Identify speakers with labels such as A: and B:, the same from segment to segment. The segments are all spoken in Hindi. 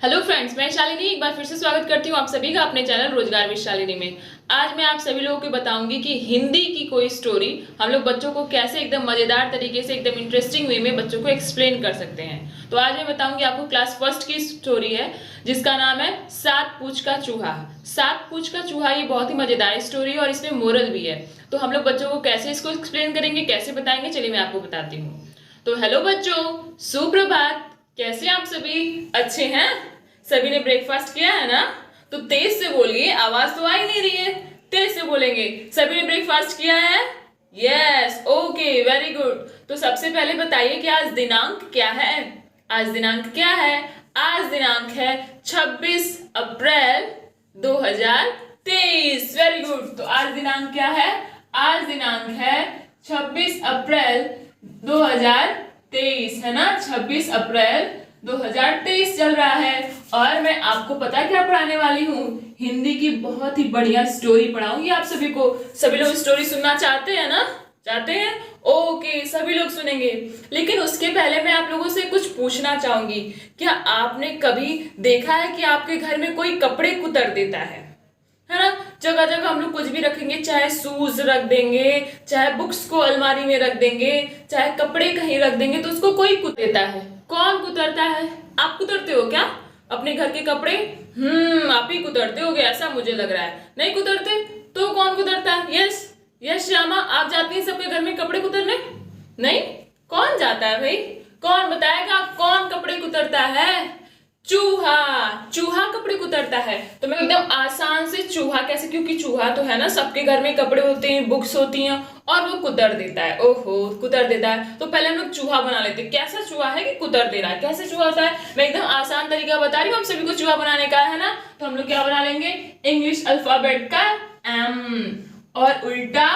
A: हेलो फ्रेंड्स, मैं शालिनी एक बार फिर से स्वागत करती हूँ आप सभी का अपने चैनल रोजगार विद शालिनी में। आज मैं आप सभी लोगों को बताऊंगी कि हिंदी की कोई स्टोरी हम लोग बच्चों को कैसे एकदम मजेदार तरीके से एकदम इंटरेस्टिंग वे में बच्चों को एक्सप्लेन कर सकते हैं। तो आज मैं बताऊंगी आपको क्लास फर्स्ट की स्टोरी है जिसका नाम है सात पूंछ का चूहा। सात पूंछ का चूहा ये बहुत ही मजेदार स्टोरी है और इसमें मोरल भी है। तो हम लोग बच्चों को कैसे इसको एक्सप्लेन करेंगे, कैसे बताएंगे, चलिए मैं आपको बताती हूँ। तो हेलो बच्चों, सुप्रभात। कैसे आप सभी? अच्छे हैं? सभी ने ब्रेकफास्ट किया है ना? तो तेज से बोलिए, आवाज तो आ ही नहीं रही है। तेज से बोलेंगे। सभी ने ब्रेकफास्ट किया है? Yes, okay, very good. तो सबसे पहले बताइए कि आज दिनांक क्या है? आज दिनांक क्या है? आज दिनांक है 26 अप्रैल 2023। Very good. तो आज दिनांक क्या है? आज दिनांक है 26 अप्रैल 2023, है ना? 26 अप्रैल 2023 चल रहा है और मैं आपको पता क्या पढ़ाने वाली हूँ? हिंदी की बहुत ही बढ़िया स्टोरी पढ़ाऊंगी आप सभी को। सभी लोग स्टोरी सुनना चाहते हैं ना? चाहते हैं? ओके, सभी लोग सुनेंगे। लेकिन उसके पहले मैं आप लोगों से कुछ पूछना चाहूंगी। क्या आपने कभी देखा है कि आपके घर में कोई कपड़े कुतर देता है ना? जगह जगह हम लोग कुछ भी रखेंगे, चाहे शूज रख देंगे, चाहे बुक्स को अलमारी में रख देंगे, चाहे कपड़े कहीं रख देंगे, तो उसको कोई कुतरता है। कौन कुतरता है? आप कुतरते हो क्या अपने घर के कपड़े? आप ही कुतरते होगे ऐसा मुझे लग रहा है। नहीं कुतरते तो कौन कुतरता है? यस यस श्यामा, आप जाती हैं सबके घर में कपड़े कुतरने? नहीं, कौन जाता है भाई? कौन बताएगा कौन कपड़े कुतरता है? चूहा। चूहा कपड़े कुतरता है। तो मैं एकदम आसान से चूहा कैसे, क्योंकि चूहा तो है ना, सबके घर में कपड़े होते हैं, बुक्स होती हैं और वो कुतर देता है। ओहो, कुतर देता है। तो पहले हम लोग चूहा बना लेते हैं। कैसा चूहा है कि कुतर दे रहा है? कैसे चूहा होता है? मैं एकदम आसान तरीका बता रही हूँ हम सभी को चूहा बनाने का, है ना? तो हम लोग क्या बना लेंगे? इंग्लिश अल्फाबेट का एम और उल्टा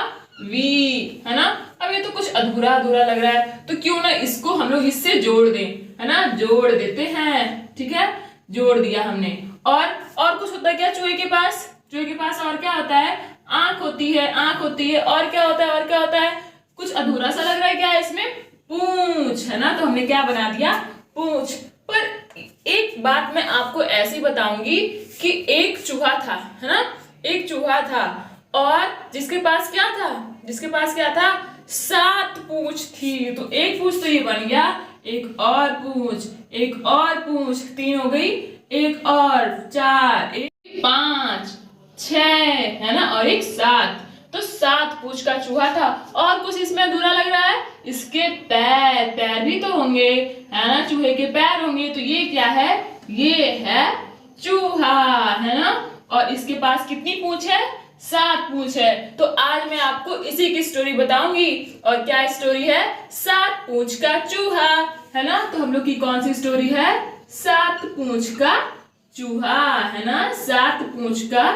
A: वी, है ना? अब ये तो कुछ अधूरा अधूरा लग रहा है, तो क्यों ना इसको हम लोग इससे जोड़ दें, है ना? जोड़ देते हैं। ठीक है, जोड़ दिया हमने। और कुछ होता है क्या चूहे के पास? चूहे के पास और क्या होता है? आंख होती है, आंख होती है। और क्या होता है? और क्या होता है? कुछ अधूरा सा लग रहा है क्या इसमें? पूंछ, है ना? तो हमने क्या बना दिया? पूंछ। पर एक बात मैं आपको ऐसी बताऊंगी कि एक चूहा था, है ना? एक चूहा था और जिसके पास क्या था? जिसके पास क्या था? सात पूंछ थी। तो एक पूंछ तो ये बन गया, एक और पूंछ, एक और पूंछ, तीन हो गई, एक और चार, एक पांच, छह, है ना? और एक सात। तो सात पूंछ का चूहा था। और कुछ इसमें अधूरा लग रहा है? इसके पैर, पैर भी तो होंगे, है ना? चूहे के पैर होंगे। तो ये क्या है? ये है चूहा, है ना? और इसके पास कितनी पूंछ है? सात पूंछ है। तो आज मैं आपको इसी की स्टोरी बताऊंगी। और क्या स्टोरी है? सात पूंछ का चूहा, है ना? तो हम लोग की कौन सी स्टोरी है? सात पूंछ का चूहा, है ना? सात पूंछ का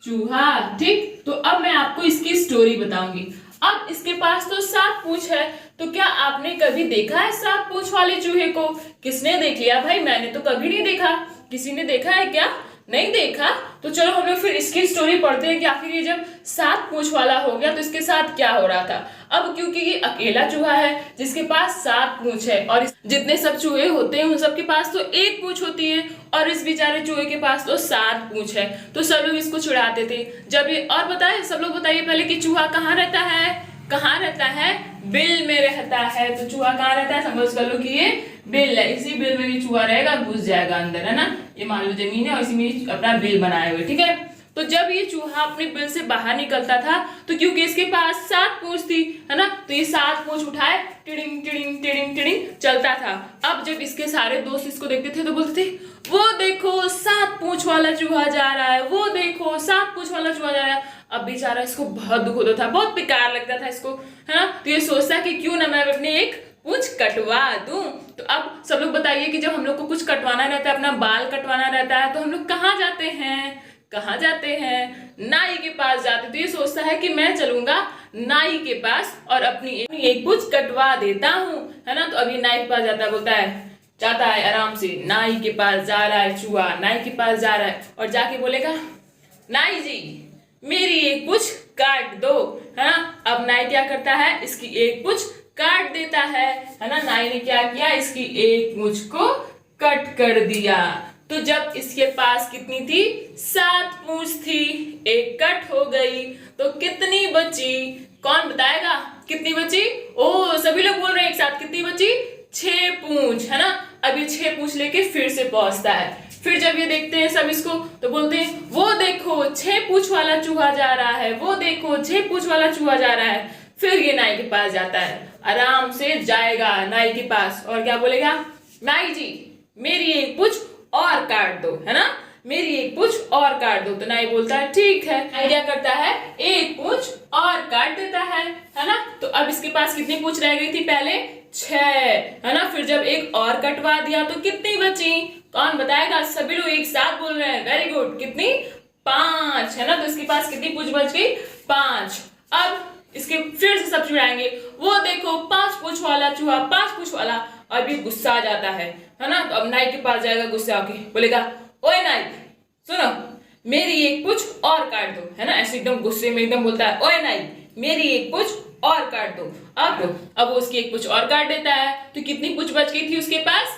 A: चूहा। ठीक, तो अब मैं आपको इसकी स्टोरी बताऊंगी। अब इसके पास तो सात पूंछ है, तो क्या आपने कभी देखा है सात पूंछ वाले चूहे को? किसने देख लिया भाई? मैंने तो कभी नहीं देखा। किसी ने देखा है क्या? नहीं देखा? तो चलो हम लोग फिर इसकी स्टोरी पढ़ते हैं कि आखिर ये जब सात पूंछ वाला हो गया तो इसके साथ क्या हो रहा था। अब क्योंकि ये अकेला चूहा है जिसके पास सात पूंछ है और जितने सब चूहे होते हैं उन सब के पास तो एक पूंछ होती है और इस बेचारे चूहे के पास तो सात पूंछ है। तो सब लोग इसको चिढ़ाते थे जब ये। और बताए सब लोग, बताइए पहले कि चूहा कहाँ रहता है? कहाँ रहता है? बिल में रहता है। तो चूहा कहाँ रहता है? समझ कर लो कि ये बिल है। इसी बिल में ये चूहा रहेगा, घुस जाएगा अंदर, है ना? ये मान लो जमीन है और इसी में अपना बिल बनाए हुए। ठीक है, तो जब ये चूहा अपने बिल से बाहर निकलता था तो क्योंकि इसके पास सात पूंछ थी, है ना, तो ये सात पूंछ उठाए टिडिंग टिडिंग टिडिंग टिडिंग चलता था। अब जब इसके सारे दोस्त इसको देखते थे तो बोलते थे, वो देखो सात पूंछ वाला चूहा जा रहा है, वो देखो सात पूंछ वाला चूहा जा रहा है। अब बेचारा इसको बहुत दुख होता था, बहुत बेकार लगता था इसको, है ना? तो ये सोचता कि क्यों ना मैं अपने एक पूंछ कटवा दूं। तो अब सब लोग बताइए कि जब हम लोग को कुछ कटवाना रहता है, अपना बाल कटवाना रहता है, तो हम लोग कहाँ जाते हैं? कहाँ जाते हैं? नाई के पास जाते। तो ये सोचता है कि मैं चलूंगा नाई के पास और अपनी एक पूंछ कटवा देता हूँ, है ना? तो अभी नाई के पास जाता है, बोलता है, जाता है आराम से, नाई के पास जा रहा है चूहा, नाई के पास जा रहा है और जाके बोलेगा, नाई जी मेरी एक पूंछ काट दो, है ना? अब नाई क्या करता है? इसकी एक पूंछ काट देता है ना? नाई ने क्या किया? इसकी एक पूंछ को कट कर दिया। तो जब इसके पास कितनी थी, 7 पूंछ थी, एक कट हो गई तो कितनी बची, कौन बताएगा कितनी बची? ओ सभी लोग बोल रहे हैं एक साथ, कितनी बची? 6 पूंछ, है ना। अब ये 6 पूंछ लेके फिर से पहुंचता है। फिर जब ये देखते हैं सब इसको तो बोलते हैं वो देखो 6 पूंछ वाला चूहा जा रहा है, वो देखो 6 पूंछ वाला चूहा जा रहा है। फिर ये नाई के पास जाता है, आराम से जाएगा नाई के पास और क्या बोलेगा, नाई जी मेरी एक पूंछ और काट दो, है ना, मेरी एक पूंछ और काट दो। तो नाई बोलता है ठीक है। नाई क्या करता है, एक पूंछ और काट देता है ना। तो अब इसके पास कितनी पूंछ रह गई थी, पहले 6, है ना। फिर जब एक और कटवा दिया तो कितनी बची, कौन बताएगा? सभी लोग एक साथ बोल रहे हैं, वेरी गुड, कितनी? 5, है ना। तो इसके पास कितनी पूंछ बच गई, 5। अब इसके फिर से सब चिढ़ाएंगे, वो देखो 5 पूंछ वाला चूहा, 5 पूंछ वाला। अब ये गुस्सा आ जाता है ना। तो अब नाई के पास जाएगा, गुस्सा आके बोलेगा, ओए नाई सुनो, मेरी एक पूंछ और काट दो, है ना। ऐसे एकदम गुस्से में एकदम बोलता है, ओए नाई मेरी एक पूंछ और काट दो। अब वो उसकी एक पूंछ और काट देता है। तो कितनी पूंछ बच गई थी उसके पास,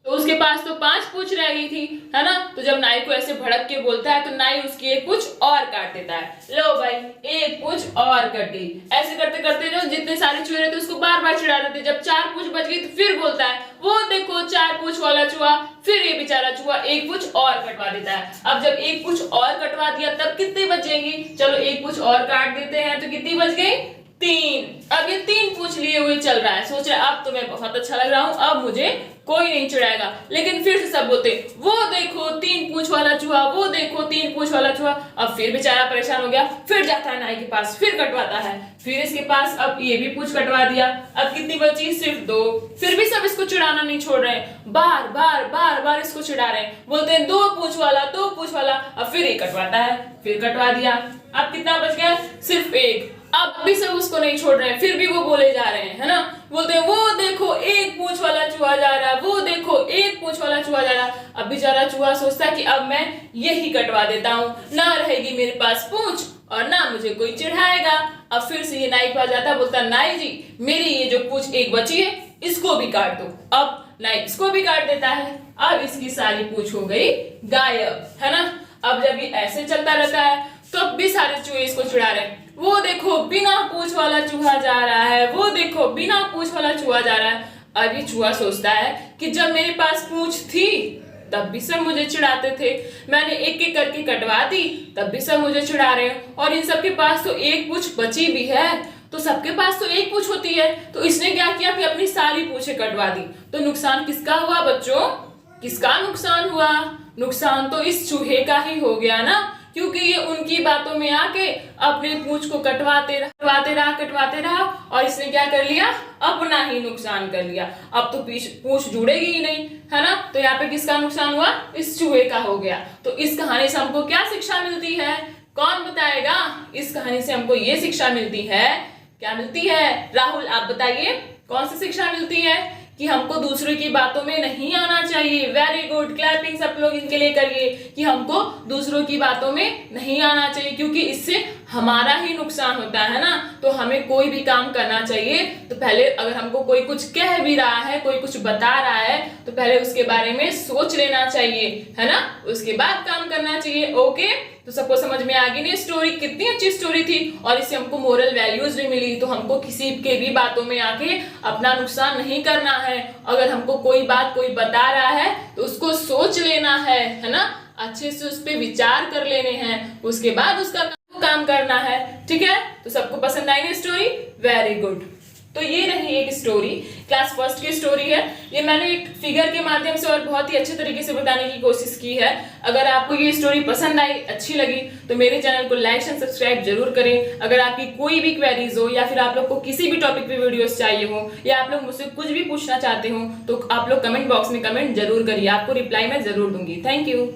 A: तो उसके पास तो 5 पूंछ रह गई थी, है ना। तो जब नाई को ऐसे भड़क के बोलता है तो नाई उसकी एक पूंछ और काट देता है। लो भाई एक पूंछ और कटी। ऐसे करते करते जो जितने सारे चूहे थे उसको बार बार चिढ़ा देते। जब 4 पूंछ बच गई तो फिर बोलता है, वो देखो 4 पूंछ वाला चूहा। फिर ये बेचारा चूहा एक पूंछ और कटवा देता है। अब जब एक पूंछ और कटवा दिया तब कितनी बचेंगी, चलो एक पूंछ और काट देते हैं तो कितनी बच गई, 3। अब ये 3 पूंछ लिए हुए चल रहा है, सोच रहा है अब तो मैं बहुत अच्छा लग रहा हूं, अब मुझे कोई नहीं चिढ़ाएगा। लेकिन फिर से सब बोलते, वो देखो 3 पूंछ वाला चूहा, वो देखो 3 पूंछ वाला चूहा। अब फिर बेचारा परेशान हो गया, फिर जाता है नाई के पास, फिर कटवाता है। फिर इसके पास अब ये भी पूंछ कटवा दिया। अब कितनी बची, सिर्फ 2। फिर भी सब इसको चिढ़ाना नहीं छोड़ रहे हैं, बार बार इसको चिढ़ा रहे हैं, बोलते हैं 2 पूंछ वाला, 2 पूंछ वाला। अब फिर ये कटवाता है, फिर कटवा दिया। अब कितना बच गया, सिर्फ 1। अब भी सब उसको नहीं छोड़ रहे हैं, फिर भी वो बोले जा रहे हैं, है ना। बोलते हैं वो देखो 1 पूंछ वाला चूहा जा रहा है, वो देखो 1 पूंछ वाला चूहा जा रहा है। अब बेचारा चूहा सोचता है कि अब मैं यही कटवा देता हूँ, ना रहेगी मेरे पास पूंछ और ना मुझे कोई चिढ़ाएगा। अब फिर से ये नाई के पास जाता है, बोलता है नाई जी मेरी ये जो पूंछ एक बची है इसको भी काट दो। अब नाई इसको भी काट देता है। अब इसकी सारी पूंछ हो गई गायब, है ना। अब जब ये ऐसे चलता रहता है तो अब भी सारे चूहे इसको चिढ़ा रहे हैं, वो देखो बिना पूंछ वाला चूहा जा रहा है, वो देखो बिना पूंछ वाला चूहा जा रहा है। अब ये चूहा सोचता है कि जब मेरे पास पूंछ थी तब भी सब मुझे चिढ़ाते थे, मैंने एक एक करके कटवा दी तब भी सब मुझे चिढ़ा रहे हैं, और इन सबके पास तो एक पूंछ बची भी है, तो सबके पास तो एक पूंछ होती है। तो इसने क्या किया कि अपनी सारी पूंछें कटवा दी। तो नुकसान किसका हुआ बच्चों, किसका नुकसान हुआ? नुकसान तो इस चूहे का ही हो गया ना, क्योंकि ये उनकी बातों में आके अपने पूंछ को कटवाते रहा और इसने क्या कर लिया, अपना ही नुकसान कर लिया। अब तो पूंछ जुड़ेगी ही नहीं, है ना। तो यहाँ पे किसका नुकसान हुआ, इस चूहे का हो गया। तो इस कहानी से हमको क्या शिक्षा मिलती है, कौन बताएगा? इस कहानी से हमको ये शिक्षा मिलती है, क्या मिलती है राहुल आप बताइए, कौन सी शिक्षा मिलती है? कि हमको दूसरों की बातों में नहीं आना चाहिए। वेरी गुड, क्लैपिंग सब लोग इनके लिए करिए कि हमको दूसरों की बातों में नहीं आना चाहिए, क्योंकि इससे हमारा ही नुकसान होता है ना। तो हमें कोई भी काम करना चाहिए तो पहले अगर हमको कोई कुछ कह भी रहा है, कोई कुछ बता रहा है तो पहले उसके बारे में सोच लेना चाहिए, है ना, उसके बाद काम करना चाहिए। ओके, तो सबको समझ में आ गई ना स्टोरी, कितनी अच्छी स्टोरी थी और इससे हमको मोरल वैल्यूज भी मिली। तो हमको किसी के भी बातों में आके अपना नुकसान नहीं करना है। अगर हमको कोई बात कोई बता रहा है तो उसको सोच लेना है ना, अच्छे से उस पर विचार कर लेने हैं, उसके बाद उसका काम करना है। ठीक है, तो सबको पसंद आई ना स्टोरी? Very good. तो ये रही एक स्टोरी, क्लास फर्स्ट की स्टोरी है। ये मैंने एक फिगर के माध्यम से और बहुत ही अच्छे तरीके से बताने की कोशिश की है। अगर आपको ये स्टोरी पसंद आई, अच्छी लगी तो मेरे चैनल को लाइक एंड सब्सक्राइब जरूर करें। अगर आपकी कोई भी क्वेरीज हो या फिर आप लोग को किसी भी टॉपिक पे वीडियोस चाहिए हो या आप लोग मुझसे कुछ भी पूछना चाहते हो तो आप लोग कमेंट बॉक्स में कमेंट जरूर करिए, आपको रिप्लाई मैं जरूर दूंगी। Thank you.